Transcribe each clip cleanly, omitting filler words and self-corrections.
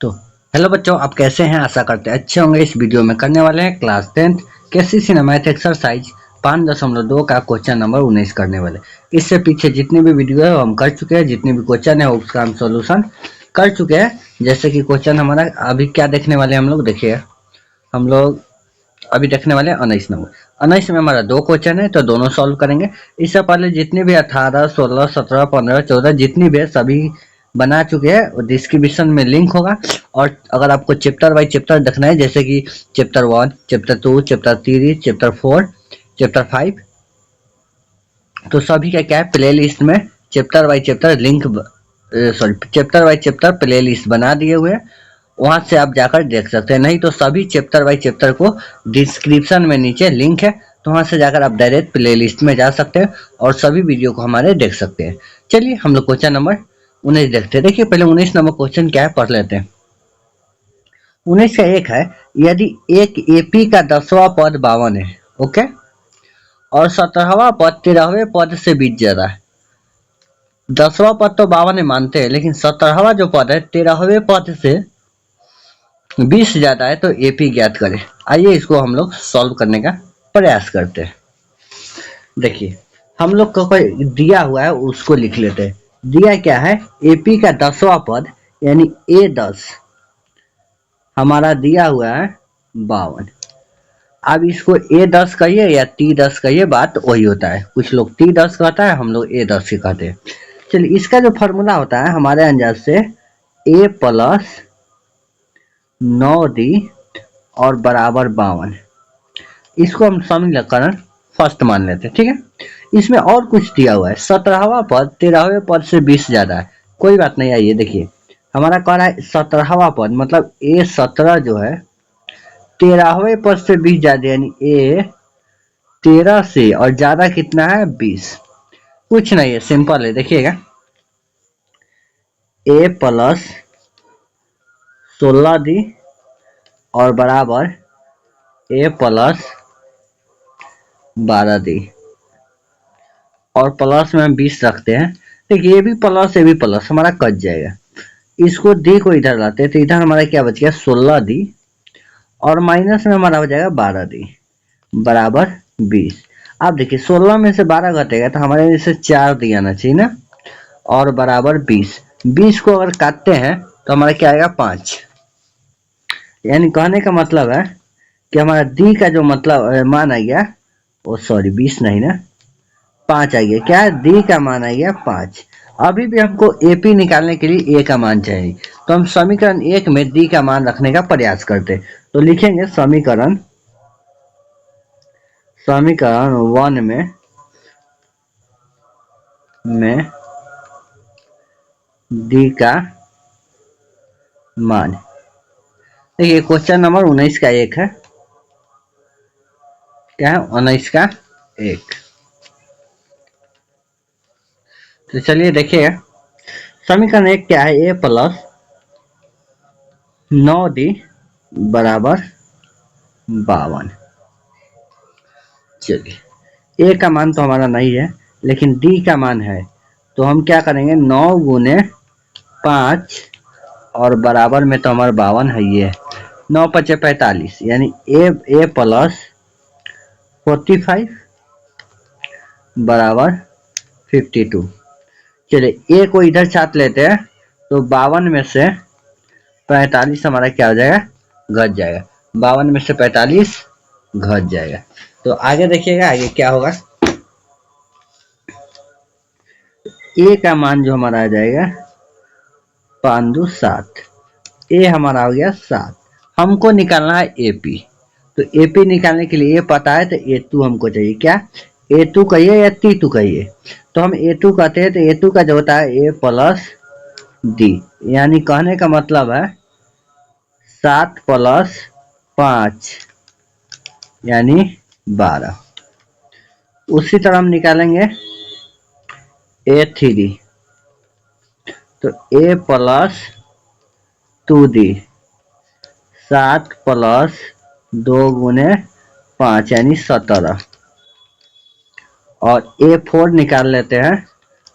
तो हेलो बच्चों, आप कैसे हैं? आशा करते हैं अच्छे होंगे। इस वीडियो में करने वाले हैं class 10th KCC math exercise 5.2 का क्वेश्चन नंबर 19 करने वाले। इससे पीछे जितनी भी वीडियो है वो हम कर चुके हैं, जितनी भी क्वेश्चन है उसका हम सोल्यूशन कर चुके हैं। जैसे कि क्वेश्चन हमारा अभी क्या देखने वाले हैं हम लोग, देखिए हम लोग अभी देखने वाले हैं 19 नंबर। 19 में हमारा दो क्वेश्चन है तो दोनों सॉल्व करेंगे। इससे पहले जितने भी 18, 16, 17, 15, 14 जितनी भी है सभी बना चुके हैं और डिस्क्रिप्शन में लिंक होगा। और अगर आपको चैप्टर बाई चैप्टर देखना है, जैसे कि chapter 1, chapter 2, chapter 3, chapter 4, chapter 5, तो सभी का क्या है, प्ले लिस्ट में chapter by chapter link, sorry chapter by chapter play list बना दिए हुए हैं। वहां से आप जाकर देख सकते हैं। नहीं तो सभी चैप्टर बाई चैप्टर को डिस्क्रिप्शन में नीचे लिंक है, तो वहां से जाकर आप डायरेक्ट प्ले लिस्ट में जा सकते हैं और सभी वीडियो को हमारे देख सकते हैं। चलिए हम लोग क्वेश्चन नंबर 19 देखते हैं। देखिए पहले 19 नंबर क्वेश्चन क्या है पढ़ लेते हैं। 19 का एक है, यदि एक एपी का 10वां पद 52 है, ओके, और 17वां पद 13वें पद से बीत जा रहा है। 10वां पद तो 52 मानते हैं, लेकिन 17वां जो पद है 13वें पद से 20 ज्यादा है, तो एपी ज्ञात करें। आइए इसको हम लोग सॉल्व करने का प्रयास करते हैं। देखिए हम लोग को कोई दिया हुआ है उसको लिख लेते हैं। दिया क्या है, एपी का 10वां पद यानी A10 हमारा दिया हुआ है 52। अब इसको A10 कहिए या T10 कहिए, बात वही होता है। कुछ लोग T10 कहता है, हम लोग A10 ही कहते हैं। चलिए इसका जो फॉर्मूला होता है हमारे अंदाज से A प्लस 9D और बराबर 52, इसको हम समीकरण फर्स्ट मान लेते हैं, ठीक है। इसमें और कुछ दिया हुआ है, 17वां पद 13वें पद से 20 ज्यादा है, कोई बात नहीं। आइए देखिए हमारा कह रहा है 17वां पद मतलब A17 जो है 13वें पद से 20 ज्यादा, यानी A13 से और ज्यादा कितना है 20। कुछ नहीं है, सिंपल है। देखिएगा A प्लस 16D और बराबर A प्लस 12D और प्लस में हम 20 रखते हैं। देखिए ये भी प्लस, ये भी प्लस, हमारा कट जाएगा। इसको डी को इधर लाते हैं तो इधर हमारा क्या बच गया 16D और माइनस में हमारा हो जाएगा 12D बराबर 20। अब देखिए 16 में से 12 घटेगा तो हमारे इसे 4D आना चाहिए ना, और बराबर 20। 20 को अगर काटते हैं तो हमारा क्या आएगा 5। यानी कहने का मतलब है कि हमारा डी का जो मतलब मान आ गया, ओ सॉरी 20 नहीं ना, 5 आ गया। क्या डी का मान आ गया 5। अभी भी हमको एपी निकालने के लिए ए का मान चाहिए, तो हम समीकरण 1 में डी का मान रखने का प्रयास करते। तो लिखेंगे समीकरण 1 में डी का मान। देखिए क्वेश्चन नंबर 19 का एक है, क्या है 19 का एक। तो चलिए देखिए समीकरण 1 क्या है, ए प्लस 9D बराबर 52। चलिए ए का मान तो हमारा नहीं है, लेकिन डी का मान है, तो हम क्या करेंगे 9 गुने 5 और बराबर में तो हमारा 52 है। ये 9 पचे 45, यानी ए प्लस 45 बराबर 52। चलिए ए को इधर छाप लेते हैं, तो 52 में से 45 हमारा क्या हो जाएगा, घट जाएगा। 52 में से 45 घट जाएगा। तो आगे देखिएगा आगे क्या होगा। ए का मान जो हमारा आ जाएगा 5 2 7, ए हमारा हो गया 7। हमको निकालना है एपी, तो एपी निकालने के लिए ए पता है, तो ए2 हमको चाहिए। क्या ए2 कहिए या T2 कहिए, तो हम ए2 कहते हैं। तो ए2 का जो होता है ए प्लस डी, यानी कहने का मतलब है 7 प्लस 5 यानी 12। उसी तरह हम निकालेंगे A3, तो ए प्लस 2D 7 प्लस 2 गुने 5 यानी 17। और A4 निकाल लेते हैं,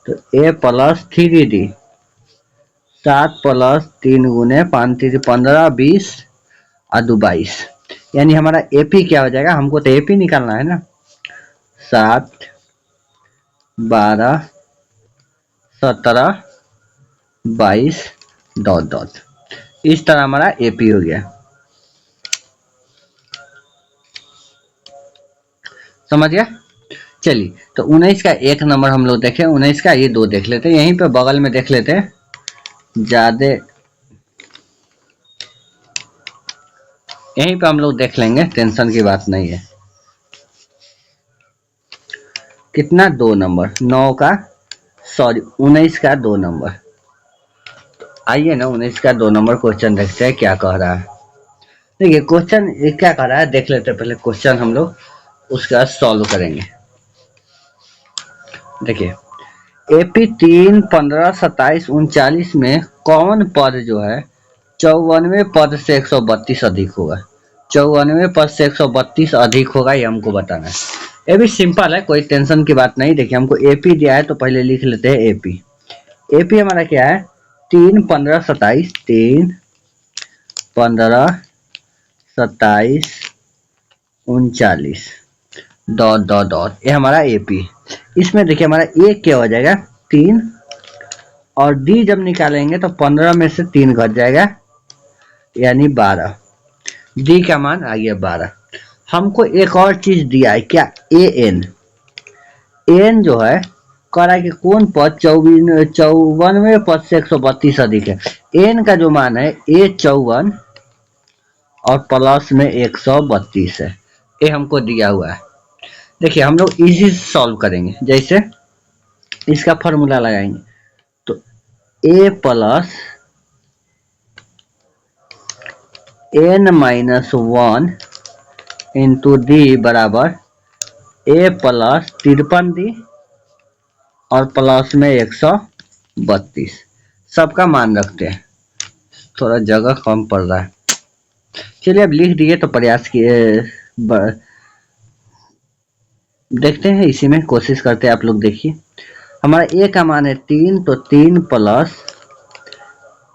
तो A प्लस 3D 7 प्लस 3 गुने 5 3 15 20 और 2 22, यानी हमारा एपी क्या हो जाएगा, हमको तो एपी निकालना है ना। 7 12 17 22 डॉट डॉट, इस तरह हमारा एपी हो गया। समझ गया। चलिए तो 19 का एक नंबर हम लोग देखें, 19 का ये दो देख लेते हैं, यहीं पे बगल में देख लेते हैं, ज्यादा यहीं पे हम लोग देख लेंगे, टेंशन की बात नहीं है। कितना, 2 नंबर, 9 का सॉरी 19 का 2 नंबर। आइए ना 19 का 2 नंबर क्वेश्चन देखते हैं क्या कह रहा है। देखिए क्वेश्चन क्या कह रहा है, देख लेते हैं पहले क्वेश्चन हम लोग, उसके बाद सॉल्व करेंगे। देखिए एपी 3 15 27 39 में कौन पद जो है 54वें पद से 132 अधिक होगा, 54वें पद से 132 अधिक होगा, ये हमको बताना है। ये भी सिंपल है, कोई टेंशन की बात नहीं। देखिए हमको एपी दिया है तो पहले लिख लेते हैं एपी। एपी हमारा क्या है, 3 15 27, 3 15 27 39 डॉट डॉट डॉट, ये हमारा एपी। इसमें देखिए हमारा ए क्या हो जाएगा 3, और डी जब निकालेंगे तो 15 में से 3 घट जाएगा यानी 12, डी का मान आ गया 12। हमको एक और चीज दिया है क्या, ए एन। एन जो है कह रहा है कि कौन पद 54वें पद से 132 अधिक है। एन का जो मान है ए 54 और प्लस में 132 है, ये हमको दिया हुआ है। देखिए हम लोग इजी सॉल्व करेंगे, जैसे इसका फॉर्मूला लगाएंगे तो A plus N minus 1 into D बराबर ए प्लस 53 डी और प्लस में 132, सबका मान रखते हैं, थोड़ा जगह कम पड़ रहा है। चलिए अब लिख दिए तो प्रयास किए, देखते हैं इसी में कोशिश करते हैं। आप लोग देखिए हमारा ए का मान है 3, तो 3 प्लस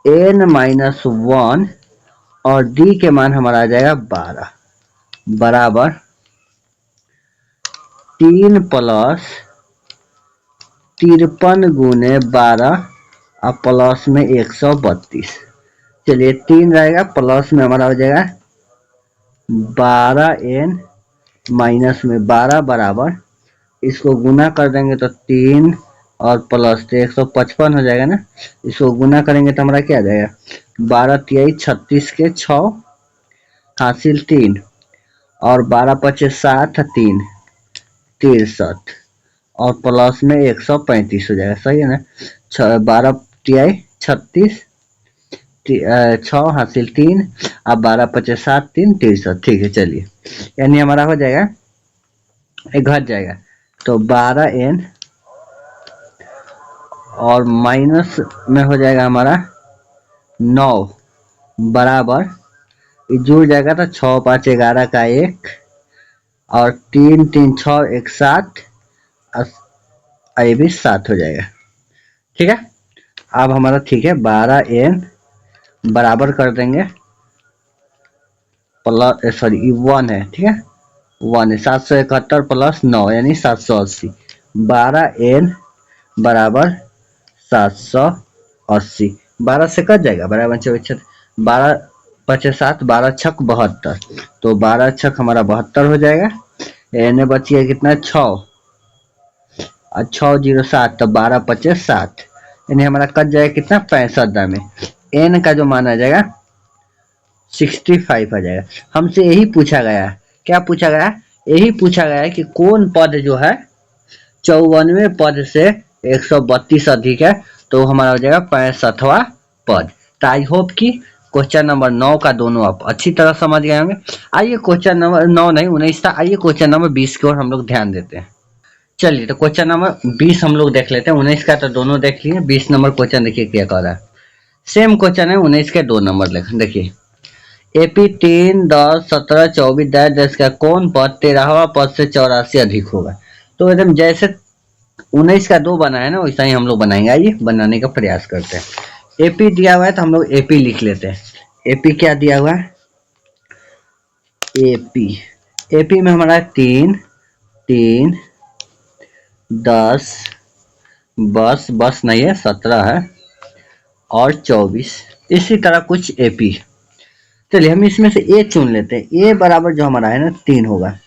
एन माइनस 1 और डी के मान हमारा आ जाएगा 12 बराबर 3 प्लस 53 गुने 12 और प्लस में 132। चलिए 3 रहेगा, प्लस में हमारा हो जाएगा 12n माइनस में 12 बराबर, इसको गुना कर देंगे तो 3 और प्लस तो 155 हो जाएगा ना। इसको गुना करेंगे तो हमारा क्या आ जाएगा, 12 तिहाई 36 के 6 हासिल 3 और 12 पचे 7 3 63 और प्लस में 135 हो जाएगा, सही है ना। 12 तिहाई 36 6 हासिल 3 अब 12 पचे 7 3 63, ठीक है। चलिए यानी हमारा हो जाएगा, एक घट जाएगा तो 12n और माइनस में हो जाएगा हमारा 9 बराबर, जुड़ जाएगा तो 6 5 11 का 1 और 3 3 6 1 7, ये भी 7 हो जाएगा, ठीक है। अब हमारा ठीक है 12n बराबर कर देंगे प्लस सॉरी 1 है, ठीक है 1 है 771 प्लस 9 यानी 780, 12n बराबर 780, 12 से कट जाएगा, बराबर 12 पचे 7 12 छक 72, तो 12 छक हमारा 72 हो जाएगा। एन बच गया कितना 6 और 6 0 7, तो 12 पचे 7 यानी हमारा कट जाएगा कितना 65 में। एन का जो मान आ जाएगा 65 आ जाएगा। हमसे यही पूछा गया है, क्या पूछा गया है, यही पूछा गया है कि कौन पद जो है 54वें पद से 132 अधिक है, तो हमारा हो जाएगा 65वां पद। तो आई होप कि क्वेश्चन नंबर 9 का दोनों आप अच्छी तरह समझ गए होंगे। आइए क्वेश्चन नंबर 9 नहीं 19 था, आइए क्वेश्चन नंबर 20 की ओर हम लोग ध्यान देते हैं। चलिए तो क्वेश्चन नंबर 20 हम लोग देख लेते हैं, 19 का तो दोनों देख लिए, 20 नंबर क्वेश्चन देखिए क्या कह रहा है। सेम क्वेश्चन है, 19 के 2 नंबर लिखें। देखिए एपी 3 10 17 24 10 का कौन पद 13वां पद से 84 अधिक होगा। तो एकदम जैसे 19 का 2 बना है ना, वैसा ही हम लोग बनाएंगे। आइए बनाने का प्रयास करते हैं। एपी दिया हुआ है तो हम लोग एपी लिख लेते हैं। एपी क्या दिया हुआ है, एपी, एपी में हमारा 3 3 10 बस नहीं है 17 है और 24, इसी तरह कुछ एपी। चलिए हम इसमें से ए चुन लेते हैं। ए बराबर जो हमारा है ना 3 होगा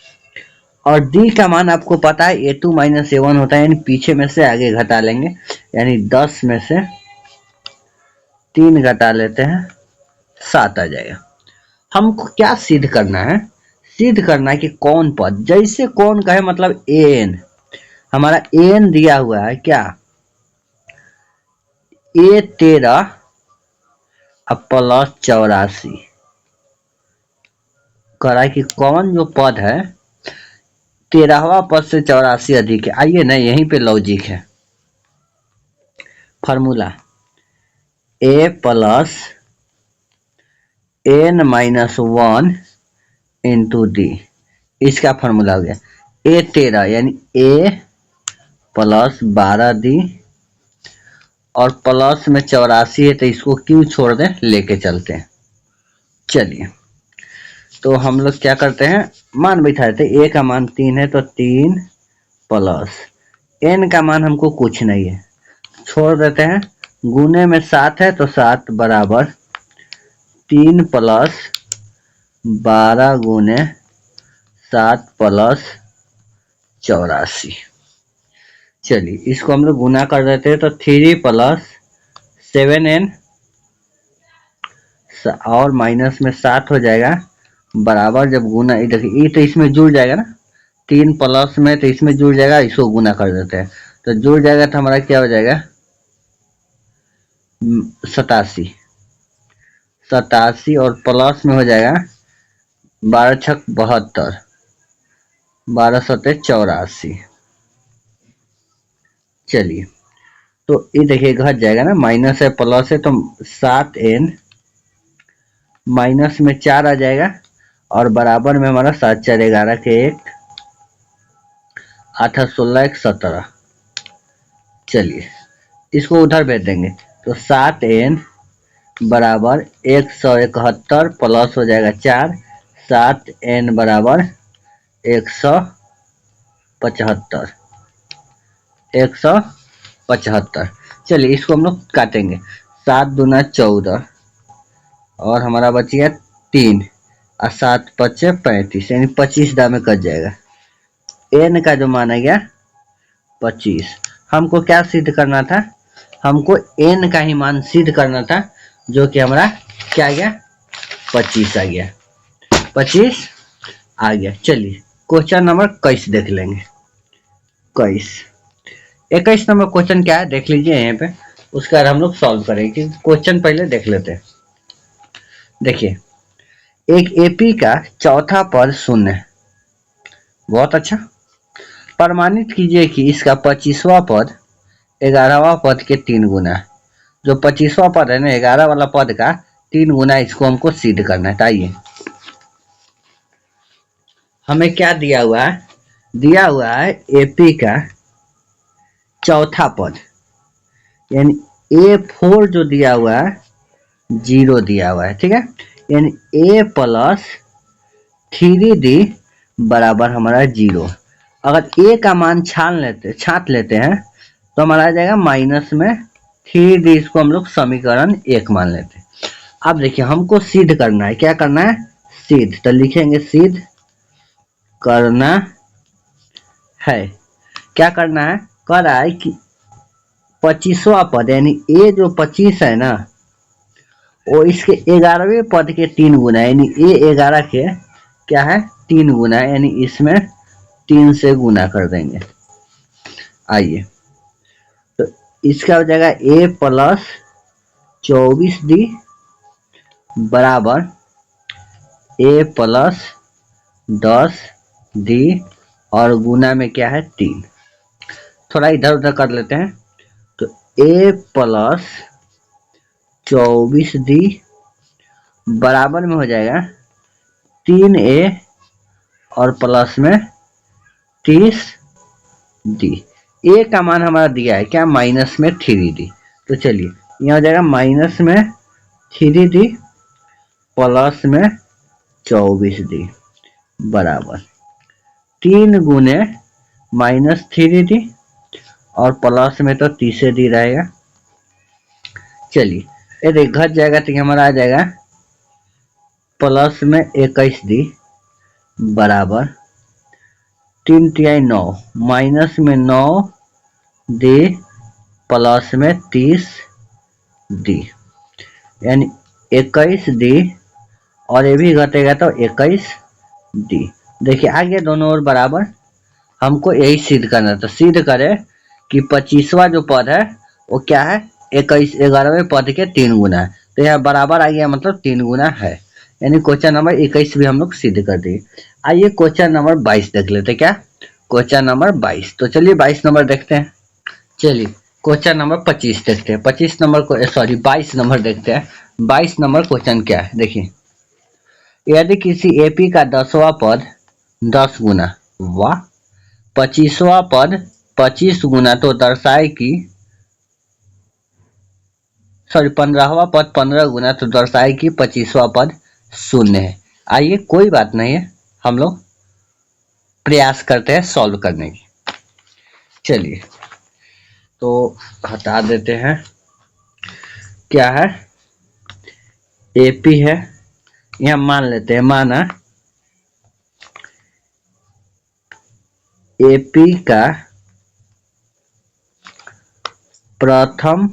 और डी का मान आपको पता है A2 माइनस A1 होता है, यानी पीछे में से आगे घटा लेंगे, यानी 10 में से 3 घटा लेते हैं 7 आ जाएगा। हमको क्या सिद्ध करना है, सिद्ध करना है कि कौन पद, जैसे कौन कहे मतलब एन, हमारा एन दिया हुआ है क्या, A13 प्लस 84, कह रहा है कि कौन जो पद है 13वां पद से 84 अधिक है। आइए ना यहीं पे लॉजिक है, formula A plus N minus 1 into D, इसका फार्मूला हो गया A13 यानी ए प्लस 12D और प्लस में 84 है तो इसको क्यों छोड़ दें, लेके चलते हैं। चलिए तो हम लोग क्या करते हैं, मान बैठा देते, ए का मान 3 है तो 3 प्लस एन का मान हमको कुछ नहीं है, छोड़ देते हैं, गुने में 7 है तो 7 बराबर 3 प्लस 12 गुने 7 प्लस 84। चलिए इसको हम लोग गुना कर देते हैं तो 3 प्लस 7n और माइनस में 7 हो जाएगा, बराबर जब गुना, देखिए ये तो इसमें जुड़ जाएगा ना, 3 प्लस में तो इसमें जुड़ जाएगा, इसको गुना कर देते हैं तो जुड़ जाएगा तो हमारा क्या हो जाएगा 87, 87 और प्लस में हो जाएगा 12 छक 72, 12 सत्ते 84। चलिए तो ये देखिए घट जाएगा ना, माइनस है प्लस है तो 7n माइनस में 4 आ जाएगा और बराबर में हमारा 7 4 11 के 1 8 16 1 17। चलिए इसको उधर भेज देंगे तो 7n बराबर 171 प्लस हो जाएगा 4, 7n बराबर 175, 175। चलिए इसको हम लोग काटेंगे, 7 दूना 14 और हमारा बच गया 3 और 7 पचे 35, यानी 25 दाम में कट जाएगा। एन का जो माना गया 25। हमको क्या सिद्ध करना था, हमको एन का ही मान सिद्ध करना था, जो कि हमारा क्या आ गया 25 आ गया, 25 आ गया। चलिए क्वेश्चन नंबर 21 देख लेंगे। 21 नंबर क्वेश्चन क्या है देख लीजिए यहाँ पे, उसके बाद हम लोग सॉल्व करेंगे। क्वेश्चन पहले देख लेते हैं। देखिए एक एपी का चौथा पद शून्य है, बहुत अच्छा। प्रमाणित कीजिए कि इसका 25वां पद 11वां पद के 3 गुना है। जो 25वां पद है ना 11 वाला पद का 3 गुना, इसको हमको सिद्ध करना है। आइए हमें क्या दिया हुआ है, दिया हुआ है एपी का चौथा पद, यानी A4 जो दिया हुआ है 0 दिया हुआ है, ठीक है, यानी A प्लस 3D बराबर हमारा 0। अगर A का मान छांट लेते हैं तो हमारा आ जाएगा माइनस में 3D, इसको हम लोग समीकरण 1 मान लेते हैं। अब देखिए हमको सिद्ध करना है, क्या करना है सिद्ध, तो लिखेंगे सिद्ध करना है। क्या करना है, कह रहा है कि 25वां पद यानी ए जो 25 है ना वो इसके 11वें पद के 3 गुना, यानी ए 11 के क्या है 3 गुना, यानी इसमें 3 से गुना कर देंगे। आइए तो इसका हो जाएगा ए प्लस 24D बराबर ए प्लस 10D और गुना में क्या है 3। थोड़ा इधर उधर कर लेते हैं तो ए प्लस 24D बराबर में हो जाएगा 3A और प्लस में 30D। ए का मान हमारा दिया है क्या माइनस में 3D। तो चलिए यहाँ हो जाएगा माइनस में 3d प्लस में 24d बराबर 3 गुने माइनस 3d और प्लस में तो 30d रहेगा। चलिए यदि घट जाएगा तो हमारा आ जाएगा प्लस में 21d बराबर 3 तिहाई 9 माइनस में 9d प्लस में 30d यानी 21d और ये भी घटेगा तो 21d। देखिए आगे दोनों ओर बराबर, हमको यही सिद्ध करना था। सिद्ध करें कि 25वां जो पद है वो क्या है, 11वें पद के 3 गुना है। तो यह बराबर आ गया, मतलब 3 गुना है, यानी क्वेश्चन नंबर 21 भी हम लोग सिद्ध कर दिए। आइए क्वेश्चन नंबर 22 देख लेते। क्या क्वेश्चन नंबर 22, तो चलिए 22 नंबर देखते हैं। चलिए क्वेश्चन नंबर 25 देखते हैं। 25 नंबर को 22 नंबर देखते हैं। 22 नंबर क्वेश्चन क्या है, देखिए यदि किसी एपी का 10वां पद 10 गुना व 25वां पद 25 गुना तो दर्शाए कि 15वां पद 15 गुना तो दर्शाए कि 25वां पद 0 है। आइए कोई बात नहीं है, हम लोग प्रयास करते हैं सॉल्व करने की। चलिए तो हटा देते हैं। क्या है, एपी है, यहां मान लेते हैं, माना एपी का प्रथम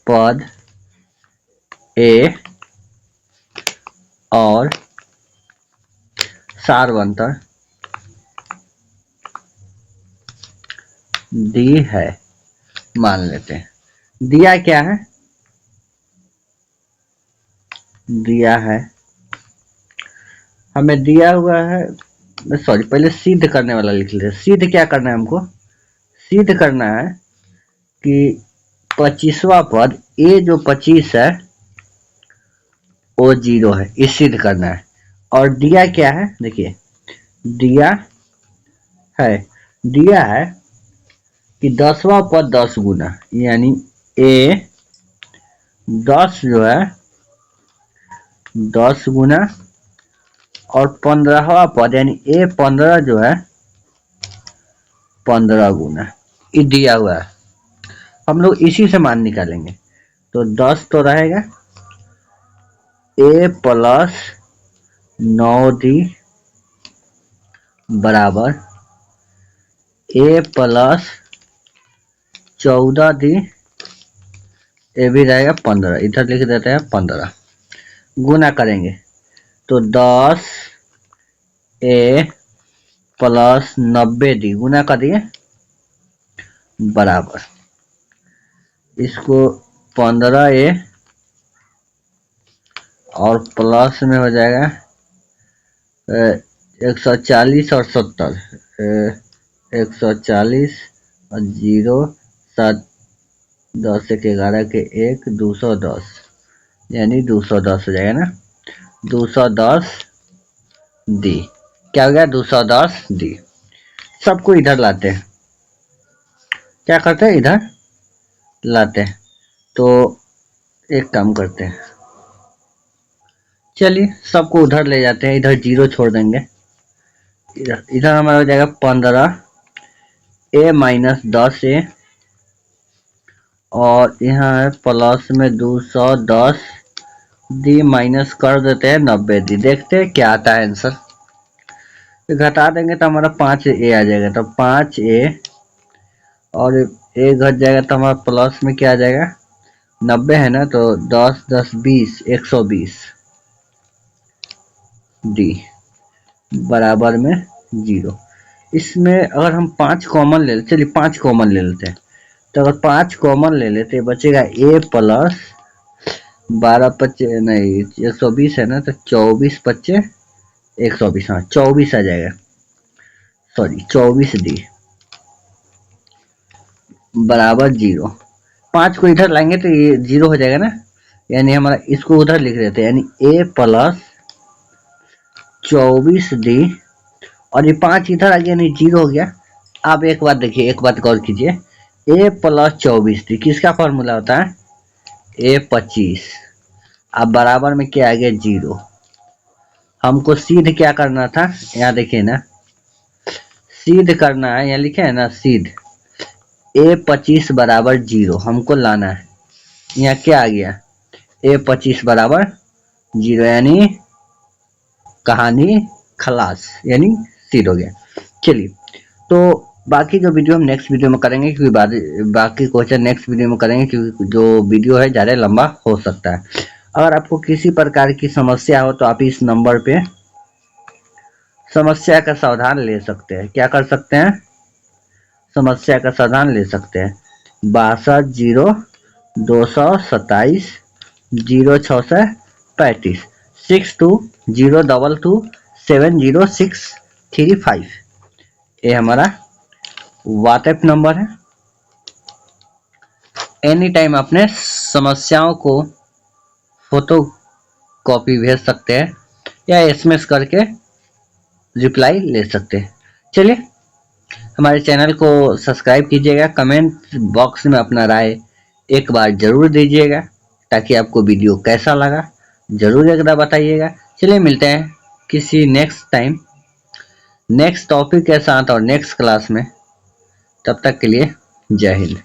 पद ए और सारवंतर डी है, मान लेते हैं। दिया क्या है, दिया है हमें दिया हुआ है, सॉरी पहले सिद्ध करने वाला लिख लेते। सिद्ध क्या करना है हमको, सिद्ध करना है कि 25वां पद ए जो 25 है वो 0 है, ये सिद्ध करना है। और दिया क्या है, देखिए दिया है कि 10वां पद 10 गुना, यानी ए 10 जो है 10 गुना और 15वां पद यानी ए 15 जो है 15 गुना, ये दिया हुआ है। हम लोग इसी से मान निकालेंगे। तो 10 तो रहेगा ए प्लस 9d बराबर ए प्लस 14d, ये भी रहेगा 15, इधर लिख देते हैं 15, गुना करेंगे तो 10 ए प्लस 90d गुना कर दिए बराबर इसको 15 ए और प्लस में हो जाएगा 140 और 70, 140 और 0 7 10 1 11 के 1 210, यानी 210 हो जाएगा ना, 210 डी। क्या हो गया, 210 डी। सबको इधर लाते हैं, क्या करते हैं, इधर लाते हैं। तो एक काम करते हैं, चलिए सबको उधर ले जाते हैं, इधर 0 छोड़ देंगे। इधर हमारा हो जाएगा 15 ए माइनस 10 ए और यहाँ है प्लस में 210 डी माइनस कर देते हैं 90 डी। देखते हैं क्या आता है आंसर। घटा देंगे तो हमारा 5 ए आ जाएगा, तो 5 ए और ए घट जाएगा तो हमारा प्लस में क्या आ जाएगा, 90 है ना, तो 10 10 20 120 डी बराबर में 0। इसमें अगर हम 5 कॉमन ले लेते, चलिए 5 कॉमन ले लेते हैं। तो अगर 5 कॉमन ले लेते बचेगा ए प्लस 12 25 नहीं 120 है ना, तो 24 25 120, हाँ 24 आ जाएगा, सॉरी 24 डी बराबर 0। 5 को इधर लाएंगे तो ये 0 हो जाएगा ना, यानी हमारा इसको उधर लिख देते हैं, यानी ए प्लस 24 डी और ये 5 इधर आ गया, यानी 0 हो गया। आप एक बात देखिए, एक बात गौर कीजिए, a प्लस 24 थी, किसका फॉर्मूला होता है a 25। अब बराबर में क्या आ गया 0। हमको सीध क्या करना था, यहाँ देखिए ना, सीध करना है, यहाँ लिखे है ना सीध a 25 बराबर 0 हमको लाना है। यहाँ क्या आ गया a 25 बराबर 0, यानी कहानी खलास, यानी सीध हो गया। चलिए, तो बाकी जो वीडियो हम नेक्स्ट वीडियो में करेंगे, क्योंकि बाकी क्वेश्चन नेक्स्ट वीडियो में करेंगे, क्योंकि जो वीडियो है ज़्यादा लंबा हो सकता है। अगर आपको किसी प्रकार की समस्या हो तो आप इस नंबर पे समस्या का समाधान ले सकते हैं। क्या कर सकते हैं, समस्या का समाधान ले सकते हैं। 62 0 227 0635 6202270635 ये हमारा व्हाट्सएप नंबर है। एनी टाइम अपने समस्याओं को फोटो कॉपी भेज सकते हैं या एसएमएस करके रिप्लाई ले सकते हैं। चलिए, हमारे चैनल को सब्सक्राइब कीजिएगा, कमेंट बॉक्स में अपना राय एक बार जरूर दीजिएगा, ताकि आपको वीडियो कैसा लगा जरूर एक बार बताइएगा। चलिए, मिलते हैं किसी नेक्स्ट टाइम नेक्स्ट टॉपिक के साथ और नेक्स्ट क्लास में। तब तक के लिए जय हिंद।